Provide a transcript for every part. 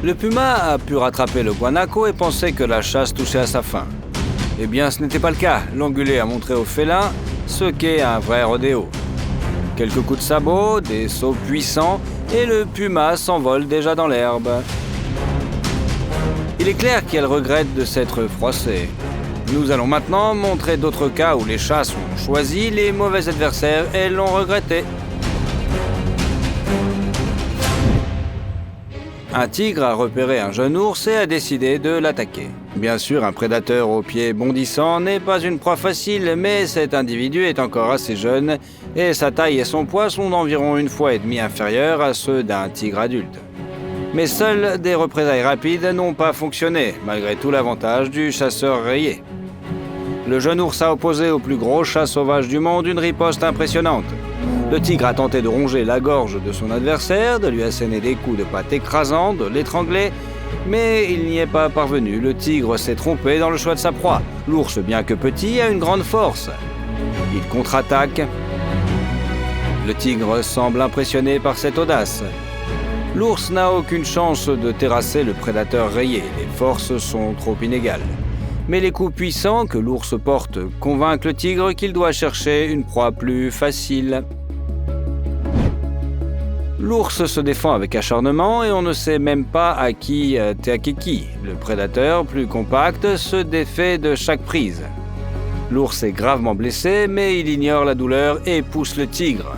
Le puma a pu rattraper le guanaco et pensait que la chasse touchait à sa fin. Eh bien, ce n'était pas le cas. L'ongulé a montré au félin ce qu'est un vrai rodéo. Quelques coups de sabot, des sauts puissants, et le puma s'envole déjà dans l'herbe. Il est clair qu'elle regrette de s'être froissée. Nous allons maintenant montrer d'autres cas où les chasses ont choisi les mauvais adversaires et l'ont regretté. Un tigre a repéré un jeune ours et a décidé de l'attaquer. Bien sûr, un prédateur aux pieds bondissants n'est pas une proie facile, mais cet individu est encore assez jeune et sa taille et son poids sont d'environ 1,5 fois inférieurs à ceux d'un tigre adulte. Mais seules des représailles rapides n'ont pas fonctionné, malgré tout l'avantage du chasseur rayé. Le jeune ours a opposé au plus gros chat sauvage du monde une riposte impressionnante. Le tigre a tenté de ronger la gorge de son adversaire, de lui asséner des coups de patte écrasants, de l'étrangler, mais il n'y est pas parvenu. Le tigre s'est trompé dans le choix de sa proie. L'ours, bien que petit, a une grande force. Il contre-attaque. Le tigre semble impressionné par cette audace. L'ours n'a aucune chance de terrasser le prédateur rayé. Les forces sont trop inégales. Mais les coups puissants que l'ours porte convainquent le tigre qu'il doit chercher une proie plus facile. L'ours se défend avec acharnement et on ne sait même pas à qui attaquer qui. Le prédateur, plus compact, se défait de chaque prise. L'ours est gravement blessé, mais il ignore la douleur et pousse le tigre.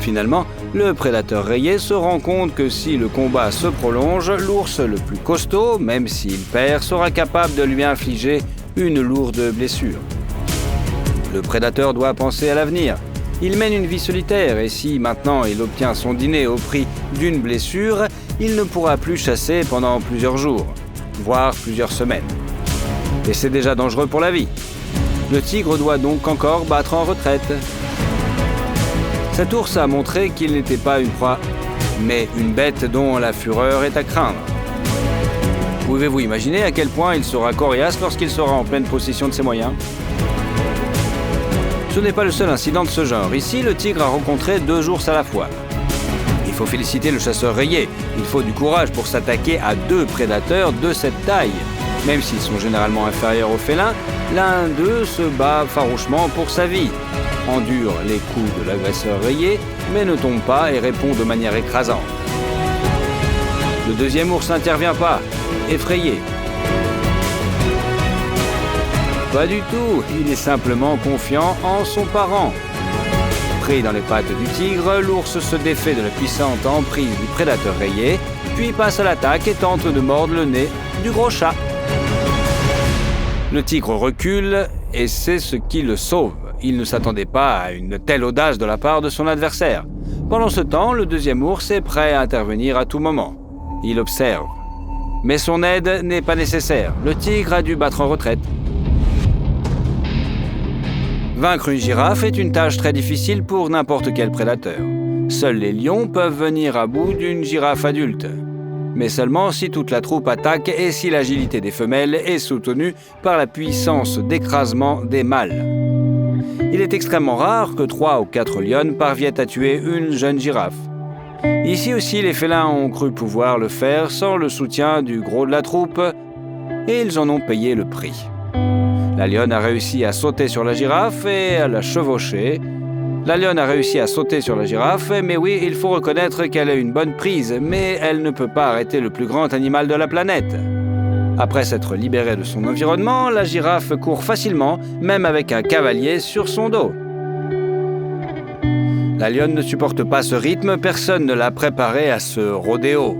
Finalement, le prédateur rayé se rend compte que si le combat se prolonge, l'ours le plus costaud, même s'il perd, sera capable de lui infliger une lourde blessure. Le prédateur doit penser à l'avenir. Il mène une vie solitaire et si maintenant il obtient son dîner au prix d'une blessure, il ne pourra plus chasser pendant plusieurs jours, voire plusieurs semaines. Et c'est déjà dangereux pour la vie. Le tigre doit donc encore battre en retraite. Cet ours a montré qu'il n'était pas une proie, mais une bête dont la fureur est à craindre. Pouvez-vous imaginer à quel point il sera coriace lorsqu'il sera en pleine possession de ses moyens ? Ce n'est pas le seul incident de ce genre. Ici, le tigre a rencontré 2 ours à la fois. Il faut féliciter le chasseur rayé. Il faut du courage pour s'attaquer à 2 prédateurs de cette taille. Même s'ils sont généralement inférieurs aux félins, l'un d'eux se bat farouchement pour sa vie, endure les coups de l'agresseur rayé, mais ne tombe pas et répond de manière écrasante. Le deuxième ours n'intervient pas, effrayé. Pas du tout, il est simplement confiant en son parent. Pris dans les pattes du tigre, l'ours se défait de la puissante emprise du prédateur rayé, puis passe à l'attaque et tente de mordre le nez du gros chat. Le tigre recule et c'est ce qui le sauve. Il ne s'attendait pas à une telle audace de la part de son adversaire. Pendant ce temps, le deuxième ours est prêt à intervenir à tout moment. Il observe. Mais son aide n'est pas nécessaire. Le tigre a dû battre en retraite. Vaincre une girafe est une tâche très difficile pour n'importe quel prédateur. Seuls les lions peuvent venir à bout d'une girafe adulte. Mais seulement si toute la troupe attaque et si l'agilité des femelles est soutenue par la puissance d'écrasement des mâles. Il est extrêmement rare que 3 ou 4 lionnes parviennent à tuer une jeune girafe. Ici aussi, les félins ont cru pouvoir le faire sans le soutien du gros de la troupe et ils en ont payé le prix. La lionne a réussi à sauter sur la girafe et à la chevaucher. La lionne a réussi à sauter sur la girafe, mais oui, il faut reconnaître qu'elle a une bonne prise, mais elle ne peut pas arrêter le plus grand animal de la planète. Après s'être libérée de son environnement, la girafe court facilement, même avec un cavalier sur son dos. La lionne ne supporte pas ce rythme, personne ne l'a préparée à ce rodéo.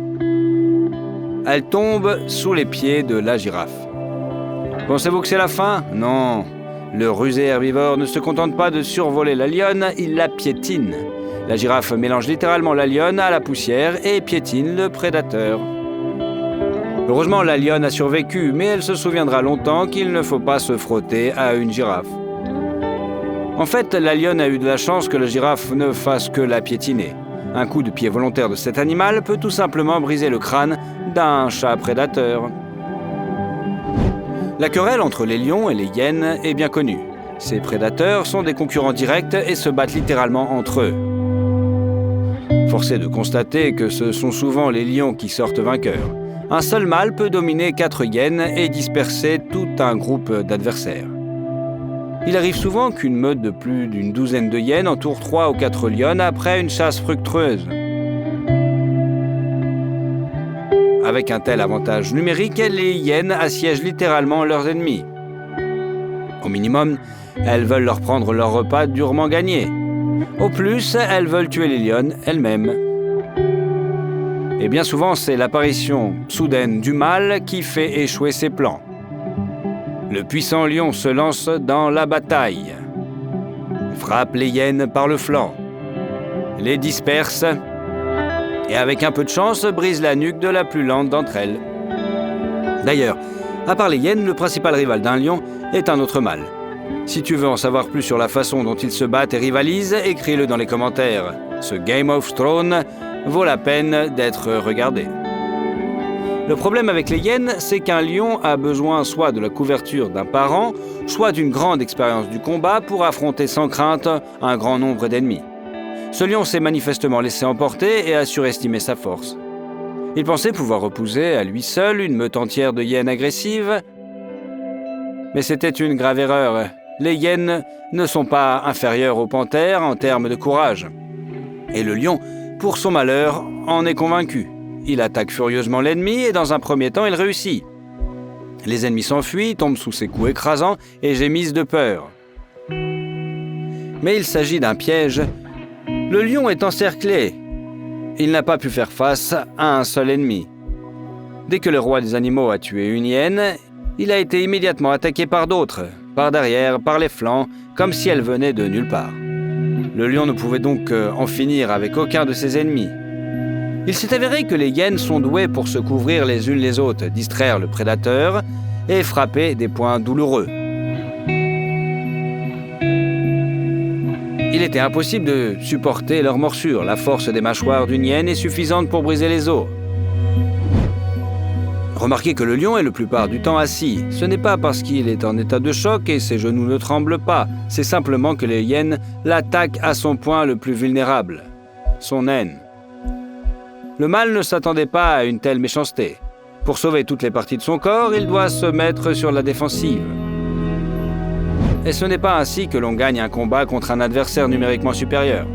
Elle tombe sous les pieds de la girafe. Pensez-vous que c'est la fin ? Non. Le rusé herbivore ne se contente pas de survoler la lionne, il la piétine. La girafe mélange littéralement la lionne à la poussière et piétine le prédateur. Heureusement, la lionne a survécu, mais elle se souviendra longtemps qu'il ne faut pas se frotter à une girafe. En fait, la lionne a eu de la chance que la girafe ne fasse que la piétiner. Un coup de pied volontaire de cet animal peut tout simplement briser le crâne d'un chat prédateur. La querelle entre les lions et les hyènes est bien connue. Ces prédateurs sont des concurrents directs et se battent littéralement entre eux. Force est de constater que ce sont souvent les lions qui sortent vainqueurs. Un seul mâle peut dominer 4 hyènes et disperser tout un groupe d'adversaires. Il arrive souvent qu'une meute de plus d'une douzaine de hyènes entoure 3 ou 4 lionnes après une chasse fructueuse. Avec un tel avantage numérique, les hyènes assiègent littéralement leurs ennemis. Au minimum, elles veulent leur prendre leur repas durement gagné. Au plus, elles veulent tuer les lionnes elles-mêmes. Et bien souvent, c'est l'apparition soudaine du mâle qui fait échouer ses plans. Le puissant lion se lance dans la bataille, frappe les hyènes par le flanc, les disperse et avec un peu de chance brise la nuque de la plus lente d'entre elles. D'ailleurs, à part les hyènes, le principal rival d'un lion est un autre mâle. Si tu veux en savoir plus sur la façon dont ils se battent et rivalisent, écris-le dans les commentaires. Ce Game of Thrones vaut la peine d'être regardé. Le problème avec les hyènes, c'est qu'un lion a besoin soit de la couverture d'un parent, soit d'une grande expérience du combat pour affronter sans crainte un grand nombre d'ennemis. Ce lion s'est manifestement laissé emporter et a surestimé sa force. Il pensait pouvoir repousser à lui seul une meute entière de hyènes agressives, mais c'était une grave erreur. Les hyènes ne sont pas inférieures aux panthères en termes de courage. Et le lion, pour son malheur, en est convaincu. Il attaque furieusement l'ennemi et dans un premier temps, il réussit. Les ennemis s'enfuient, tombent sous ses coups écrasants et gémissent de peur. Mais il s'agit d'un piège. Le lion est encerclé. Il n'a pas pu faire face à un seul ennemi. Dès que le roi des animaux a tué une hyène, il a été immédiatement attaqué par d'autres, par derrière, par les flancs, comme si elle venait de nulle part. Le lion ne pouvait donc en finir avec aucun de ses ennemis. Il s'est avéré que les hyènes sont douées pour se couvrir les unes les autres, distraire le prédateur et frapper des points douloureux. Il était impossible de supporter leurs morsures. La force des mâchoires d'une hyène est suffisante pour briser les os. Remarquez que le lion est la plupart du temps assis. Ce n'est pas parce qu'il est en état de choc et ses genoux ne tremblent pas. C'est simplement que les hyènes l'attaquent à son point le plus vulnérable, son aine. Le mâle ne s'attendait pas à une telle méchanceté. Pour sauver toutes les parties de son corps, il doit se mettre sur la défensive. Et ce n'est pas ainsi que l'on gagne un combat contre un adversaire numériquement supérieur.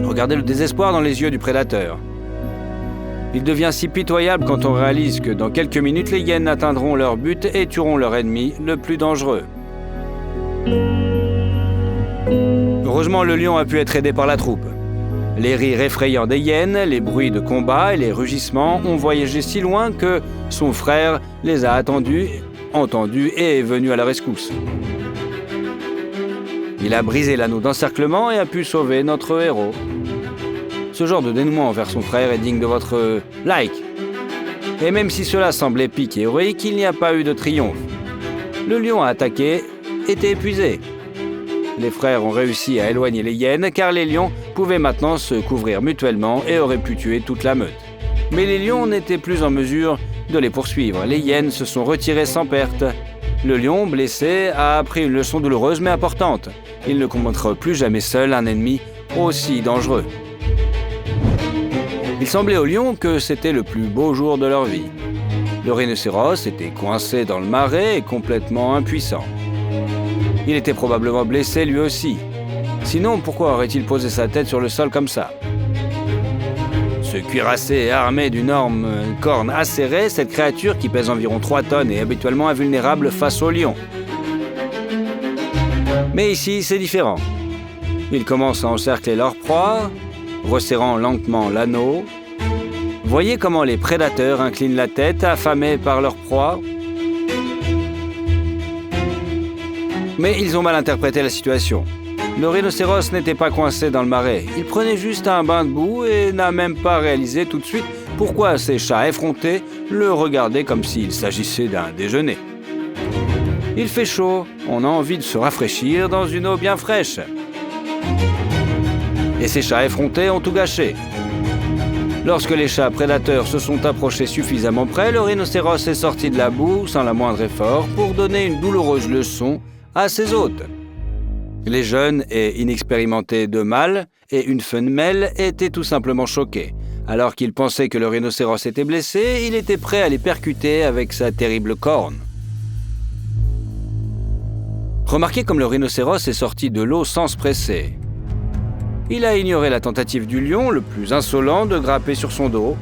Regardez le désespoir dans les yeux du prédateur. Il devient si pitoyable quand on réalise que dans quelques minutes, les hyènes atteindront leur but et tueront leur ennemi le plus dangereux. Heureusement, le lion a pu être aidé par la troupe. Les rires effrayants des hyènes, les bruits de combat et les rugissements ont voyagé si loin que son frère les a entendus et est venu à la rescousse. Il a brisé l'anneau d'encerclement et a pu sauver notre héros. Ce genre de dénouement envers son frère est digne de votre like. Et même si cela semble épique et héroïque, il n'y a pas eu de triomphe. Le lion a attaqué, était épuisé. Les frères ont réussi à éloigner les hyènes car les lions pouvaient maintenant se couvrir mutuellement et auraient pu tuer toute la meute. Mais les lions n'étaient plus en mesure de les poursuivre. Les hyènes se sont retirées sans perte. Le lion, blessé, a appris une leçon douloureuse mais importante. Il ne combattra plus jamais seul un ennemi aussi dangereux. Il semblait aux lions que c'était le plus beau jour de leur vie. Le rhinocéros était coincé dans le marais et complètement impuissant. Il était probablement blessé lui aussi. Sinon, pourquoi aurait-il posé sa tête sur le sol comme ça? Ce cuirassé armé d'une énorme corne acérée, cette créature qui pèse environ 3 tonnes est habituellement invulnérable face au lion. Mais ici, c'est différent. Ils commencent à encercler leur proie, resserrant lentement l'anneau. Voyez comment les prédateurs inclinent la tête, affamés par leur proie. Mais ils ont mal interprété la situation. Le rhinocéros n'était pas coincé dans le marais. Il prenait juste un bain de boue et n'a même pas réalisé tout de suite pourquoi ces chats effrontés le regardaient comme s'il s'agissait d'un déjeuner. Il fait chaud, on a envie de se rafraîchir dans une eau bien fraîche. Et ces chats effrontés ont tout gâché. Lorsque les chats prédateurs se sont approchés suffisamment près, le rhinocéros est sorti de la boue sans la moindre effort pour donner une douloureuse leçon à ses hôtes. Les jeunes et inexpérimentés deux mâles et une femelle étaient tout simplement choqués. Alors qu'ils pensaient que le rhinocéros était blessé, il était prêt à les percuter avec sa terrible corne. Remarquez comme le rhinocéros est sorti de l'eau sans se presser. Il a ignoré la tentative du lion, le plus insolent, de grimper sur son dos.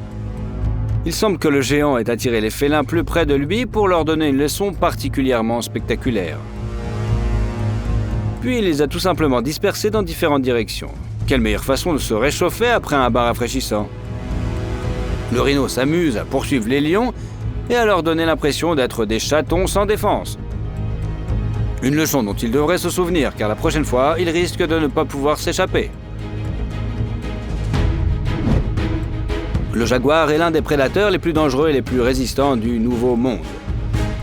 Il semble que le géant ait attiré les félins plus près de lui pour leur donner une leçon particulièrement spectaculaire. Puis il les a tout simplement dispersés dans différentes directions. Quelle meilleure façon de se réchauffer après un bain rafraîchissant. Le rhino s'amuse à poursuivre les lions et à leur donner l'impression d'être des chatons sans défense. Une leçon dont il devrait se souvenir, car la prochaine fois, il risque de ne pas pouvoir s'échapper. Le jaguar est l'un des prédateurs les plus dangereux et les plus résistants du Nouveau Monde.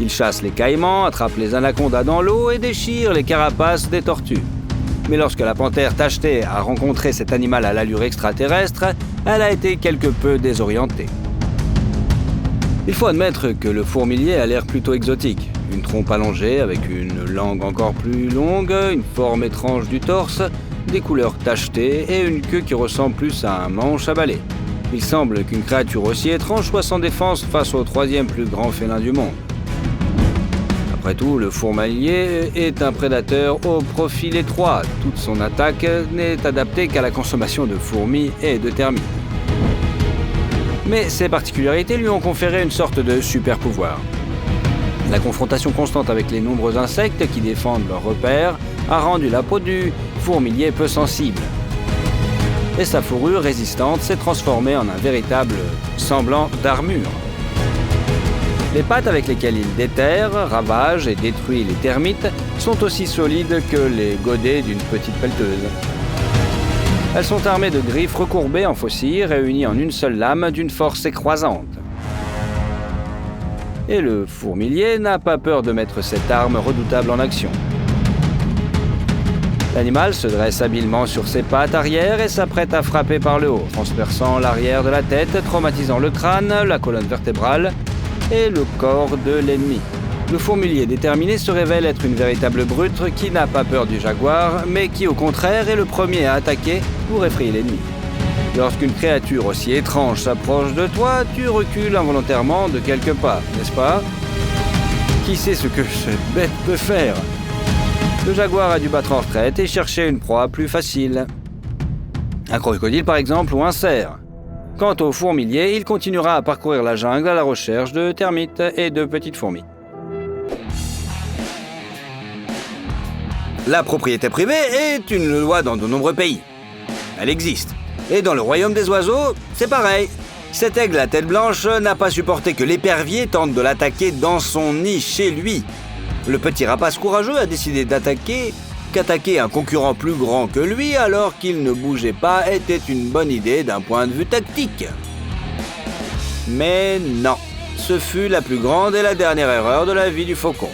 Il chasse les caïmans, attrape les anacondas dans l'eau et déchire les carapaces des tortues. Mais lorsque la panthère tachetée a rencontré cet animal à l'allure extraterrestre, elle a été quelque peu désorientée. Il faut admettre que le fourmilier a l'air plutôt exotique. Une trompe allongée avec une langue encore plus longue, une forme étrange du torse, des couleurs tachetées et une queue qui ressemble plus à un manche à balai. Il semble qu'une créature aussi étrange soit sans défense face au troisième plus grand félin du monde. Après tout, le fourmilier est un prédateur au profil étroit. Toute son attaque n'est adaptée qu'à la consommation de fourmis et de termites. Mais ces particularités lui ont conféré une sorte de super pouvoir. La confrontation constante avec les nombreux insectes qui défendent leurs repères a rendu la peau du fourmilier peu sensible. Et sa fourrure résistante s'est transformée en un véritable semblant d'armure. Les pattes avec lesquelles il déterre, ravage et détruit les termites sont aussi solides que les godets d'une petite pelleteuse. Elles sont armées de griffes recourbées en faucilles réunies en une seule lame d'une force écrasante. Et le fourmilier n'a pas peur de mettre cette arme redoutable en action. L'animal se dresse habilement sur ses pattes arrière et s'apprête à frapper par le haut, transperçant l'arrière de la tête, traumatisant le crâne, la colonne vertébrale et le corps de l'ennemi. Le fourmilier déterminé se révèle être une véritable brute qui n'a pas peur du jaguar, mais qui au contraire est le premier à attaquer pour effrayer l'ennemi. Lorsqu'une créature aussi étrange s'approche de toi, tu recules involontairement de quelques pas, n'est-ce pas? Qui sait ce que cette bête peut faire? Le jaguar a dû battre en retraite et chercher une proie plus facile. Un crocodile par exemple ou un cerf. Quant au fourmilier, il continuera à parcourir la jungle à la recherche de termites et de petites fourmis. La propriété privée est une loi dans de nombreux pays. Elle existe. Et dans le royaume des oiseaux, c'est pareil. Cet aigle à tête blanche n'a pas supporté que l'épervier tente de l'attaquer dans son nid chez lui. Le petit rapace courageux a décidé qu'attaquer un concurrent plus grand que lui alors qu'il ne bougeait pas était une bonne idée d'un point de vue tactique. Mais non, ce fut la plus grande et la dernière erreur de la vie du faucon.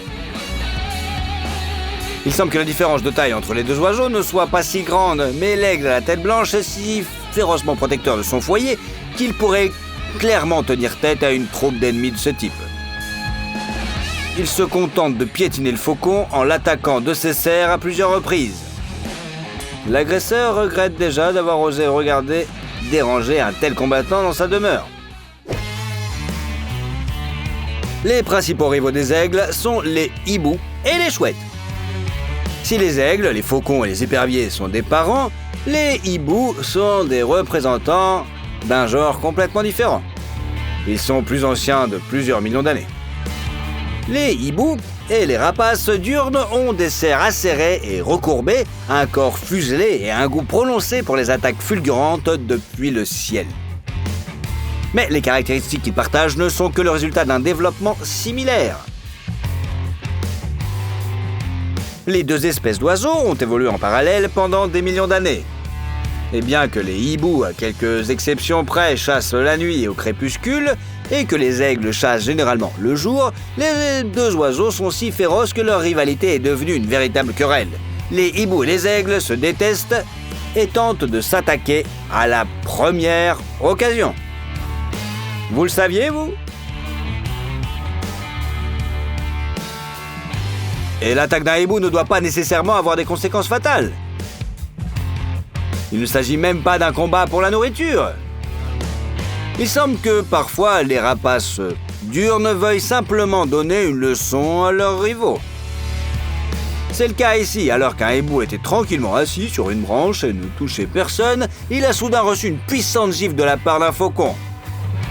Il semble que la différence de taille entre les deux oiseaux ne soit pas si grande, mais l'aigle à la tête blanche est si férocement protecteur de son foyer qu'il pourrait clairement tenir tête à une troupe d'ennemis de ce type. Il se contente de piétiner le faucon en l'attaquant de ses serres à plusieurs reprises. L'agresseur regrette déjà d'avoir osé déranger un tel combattant dans sa demeure. Les principaux rivaux des aigles sont les hiboux et les chouettes. Si les aigles, les faucons et les éperviers sont des parents, les hiboux sont des représentants d'un genre complètement différent. Ils sont plus anciens de plusieurs millions d'années. Les hiboux et les rapaces diurnes ont des serres acérées et recourbées, un corps fuselé et un goût prononcé pour les attaques fulgurantes depuis le ciel. Mais les caractéristiques qu'ils partagent ne sont que le résultat d'un développement similaire. Les deux espèces d'oiseaux ont évolué en parallèle pendant des millions d'années. Et bien que les hiboux, à quelques exceptions près, chassent la nuit et au crépuscule, et que les aigles chassent généralement le jour, les deux oiseaux sont si féroces que leur rivalité est devenue une véritable querelle. Les hiboux et les aigles se détestent et tentent de s'attaquer à la première occasion. Vous le saviez, vous ? Et l'attaque d'un hibou ne doit pas nécessairement avoir des conséquences fatales. Il ne s'agit même pas d'un combat pour la nourriture. Il semble que parfois les rapaces diurnes veuillent simplement donner une leçon à leurs rivaux. C'est le cas ici, alors qu'un hibou était tranquillement assis sur une branche et ne touchait personne, il a soudain reçu une puissante gifle de la part d'un faucon.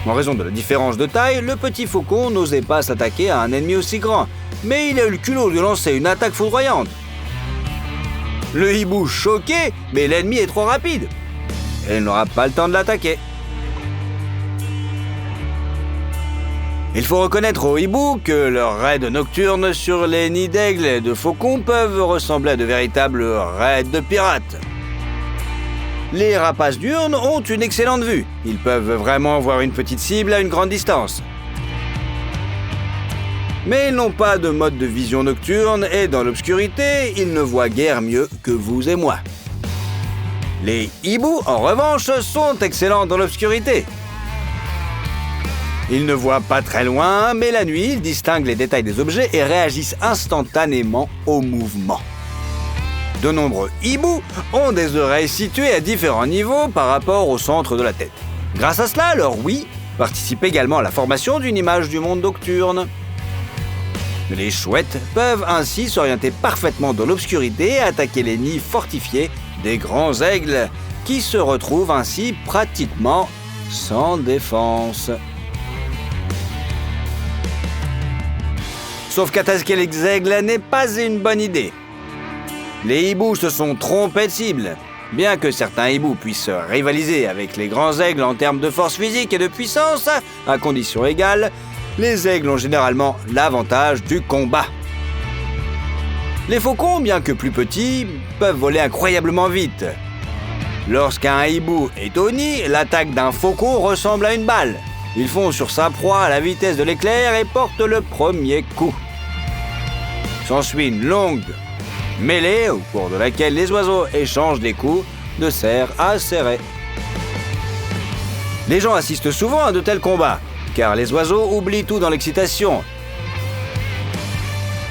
En raison de la différence de taille, le petit faucon n'osait pas s'attaquer à un ennemi aussi grand, mais il a eu le culot de lancer une attaque foudroyante. Le hibou choqué, mais l'ennemi est trop rapide. Et il n'aura pas le temps de l'attaquer. Il faut reconnaître aux hiboux que leurs raids nocturnes sur les nids d'aigles et de faucons peuvent ressembler à de véritables raids de pirates. Les rapaces diurnes ont une excellente vue. Ils peuvent vraiment voir une petite cible à une grande distance. Mais ils n'ont pas de mode de vision nocturne et dans l'obscurité, ils ne voient guère mieux que vous et moi. Les hiboux, en revanche, sont excellents dans l'obscurité. Ils ne voient pas très loin, mais la nuit, ils distinguent les détails des objets et réagissent instantanément au mouvement. De nombreux hiboux ont des oreilles situées à différents niveaux par rapport au centre de la tête. Grâce à cela, leur ouïe participe également à la formation d'une image du monde nocturne. Les chouettes peuvent ainsi s'orienter parfaitement dans l'obscurité et attaquer les nids fortifiés des grands aigles, qui se retrouvent ainsi pratiquement sans défense. Sauf qu'attaquer les aigles n'est pas une bonne idée. Les hiboux se sont trompés de cible. Bien que certains hiboux puissent rivaliser avec les grands aigles en termes de force physique et de puissance, à conditions égales, les aigles ont généralement l'avantage du combat. Les faucons, bien que plus petits, peuvent voler incroyablement vite. Lorsqu'un hibou est au nid, l'attaque d'un faucon ressemble à une balle. Il fonce sur sa proie à la vitesse de l'éclair et porte le premier coup. S'ensuit une longue mêlée au cours de laquelle les oiseaux échangent des coups de cerf à serré. Les gens assistent souvent à de tels combats, car les oiseaux oublient tout dans l'excitation.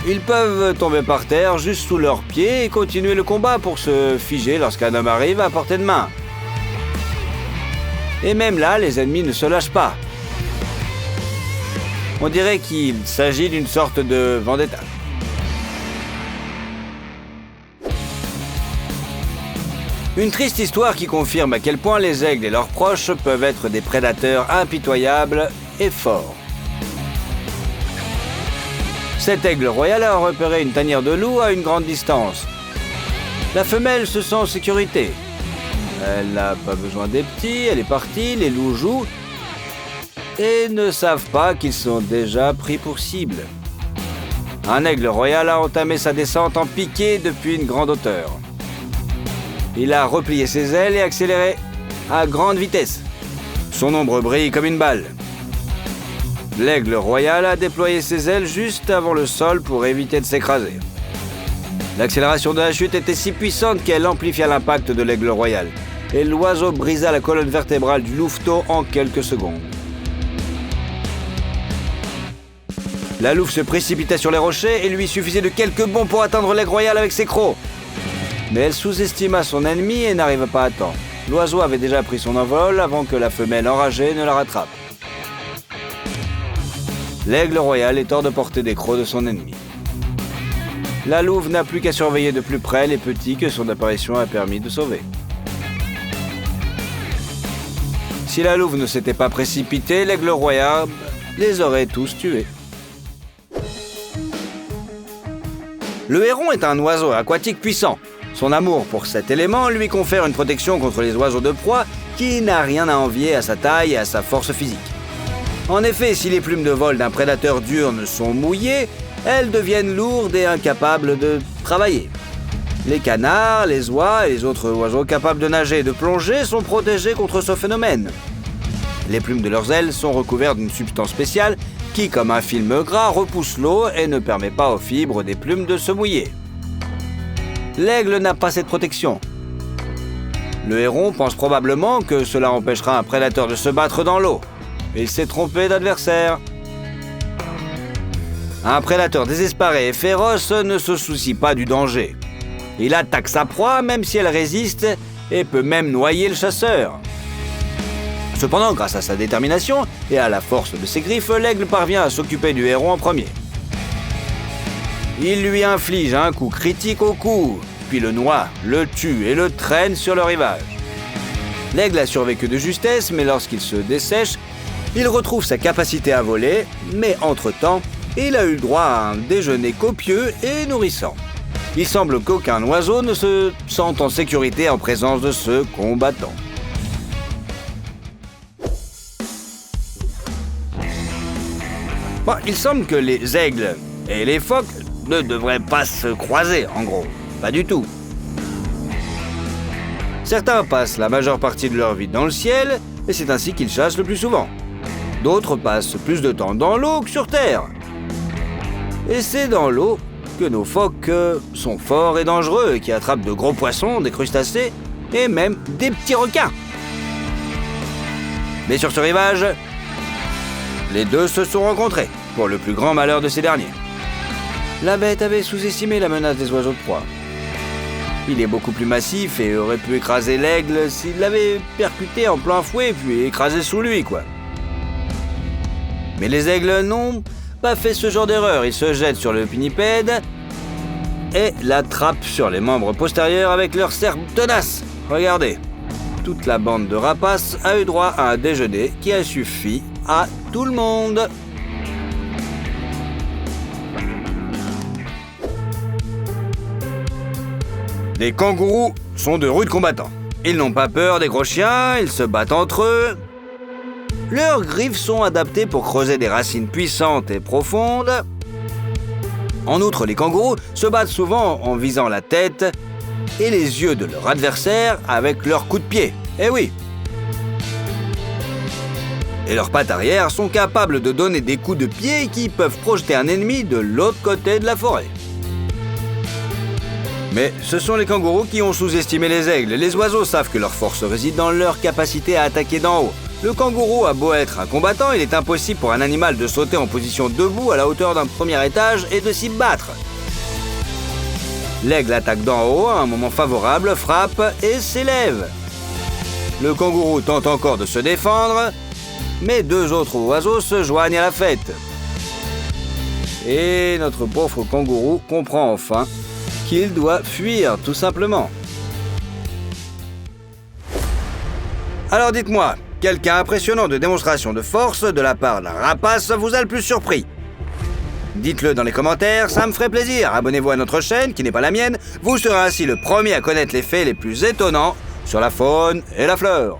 Ils peuvent tomber par terre juste sous leurs pieds et continuer le combat pour se figer lorsqu'un homme arrive à portée de main. Et même là, les ennemis ne se lâchent pas. On dirait qu'il s'agit d'une sorte de vendetta. Une triste histoire qui confirme à quel point les aigles et leurs proches peuvent être des prédateurs impitoyables et forts. Cet aigle royal a repéré une tanière de loup à une grande distance. La femelle se sent en sécurité. Elle n'a pas besoin des petits, elle est partie, les loups jouent et ne savent pas qu'ils sont déjà pris pour cible. Un aigle royal a entamé sa descente en piqué depuis une grande hauteur. Il a replié ses ailes et accéléré à grande vitesse. Son ombre brille comme une balle. L'aigle royal a déployé ses ailes juste avant le sol pour éviter de s'écraser. L'accélération de la chute était si puissante qu'elle amplifia l'impact de l'aigle royal, et l'oiseau brisa la colonne vertébrale du louveteau en quelques secondes. La louve se précipita sur les rochers et lui suffisait de quelques bonds pour atteindre l'aigle royal avec ses crocs. Mais elle sous-estima son ennemi et n'arriva pas à temps. L'oiseau avait déjà pris son envol avant que la femelle enragée ne la rattrape. L'aigle royal est hors de portée des crocs de son ennemi. La louve n'a plus qu'à surveiller de plus près les petits que son apparition a permis de sauver. Si la louve ne s'était pas précipitée, l'aigle royal les aurait tous tués. Le héron est un oiseau aquatique puissant. Son amour pour cet élément lui confère une protection contre les oiseaux de proie qui n'a rien à envier à sa taille et à sa force physique. En effet, si les plumes de vol d'un prédateur diurne sont mouillées, elles deviennent lourdes et incapables de travailler. Les canards, les oies et les autres oiseaux capables de nager et de plonger sont protégés contre ce phénomène. Les plumes de leurs ailes sont recouvertes d'une substance spéciale qui, comme un film gras, repousse l'eau et ne permet pas aux fibres des plumes de se mouiller. L'aigle n'a pas cette protection. Le héron pense probablement que cela empêchera un prédateur de se battre dans l'eau. Il s'est trompé d'adversaire. Un prédateur désespéré et féroce ne se soucie pas du danger. Il attaque sa proie même si elle résiste et peut même noyer le chasseur. Cependant, grâce à sa détermination et à la force de ses griffes, l'aigle parvient à s'occuper du héron en premier. Il lui inflige un coup critique au cou, puis le noie, le tue et le traîne sur le rivage. L'aigle a survécu de justesse, mais lorsqu'il se dessèche, il retrouve sa capacité à voler, mais entre-temps, il a eu le droit à un déjeuner copieux et nourrissant. Il semble qu'aucun oiseau ne se sente en sécurité en présence de ce combattant. Bon, il semble que les aigles et les phoques ne devraient pas se croiser, en gros. Pas du tout. Certains passent la majeure partie de leur vie dans le ciel, et c'est ainsi qu'ils chassent le plus souvent. D'autres passent plus de temps dans l'eau que sur Terre. Et c'est dans l'eau que nos phoques sont forts et dangereux, et qui attrapent de gros poissons, des crustacés, et même des petits requins. Mais sur ce rivage, les deux se sont rencontrés, pour le plus grand malheur de ces derniers. La bête avait sous-estimé la menace des oiseaux de proie. Il est beaucoup plus massif et aurait pu écraser l'aigle s'il l'avait percuté en plein fouet puis écrasé sous lui, quoi. Mais les aigles n'ont pas fait ce genre d'erreur. Ils se jettent sur le pinnipède et l'attrapent sur les membres postérieurs avec leurs serres tenaces. Regardez, toute la bande de rapaces a eu droit à un déjeuner qui a suffi à tout le monde. Les kangourous sont de rudes combattants. Ils n'ont pas peur des gros chiens, ils se battent entre eux. Leurs griffes sont adaptées pour creuser des racines puissantes et profondes. En outre, les kangourous se battent souvent en visant la tête et les yeux de leur adversaire avec leurs coups de pied. Eh oui! Et leurs pattes arrière sont capables de donner des coups de pied qui peuvent projeter un ennemi de l'autre côté de la forêt. Mais ce sont les kangourous qui ont sous-estimé les aigles. Les oiseaux savent que leur force réside dans leur capacité à attaquer d'en haut. Le kangourou a beau être un combattant, il est impossible pour un animal de sauter en position debout à la hauteur d'un premier étage et de s'y battre. L'aigle attaque d'en haut à un moment favorable, frappe et s'élève. Le kangourou tente encore de se défendre, mais deux autres oiseaux se joignent à la fête. Et notre pauvre kangourou comprend enfin qu'il doit fuir, tout simplement. Alors dites-moi, quel cas impressionnant de démonstration de force de la part d'un rapace vous a le plus surpris? Dites-le dans les commentaires, ça me ferait plaisir. Abonnez-vous à notre chaîne, qui n'est pas la mienne. Vous serez ainsi le premier à connaître les faits les plus étonnants sur la faune et la flore.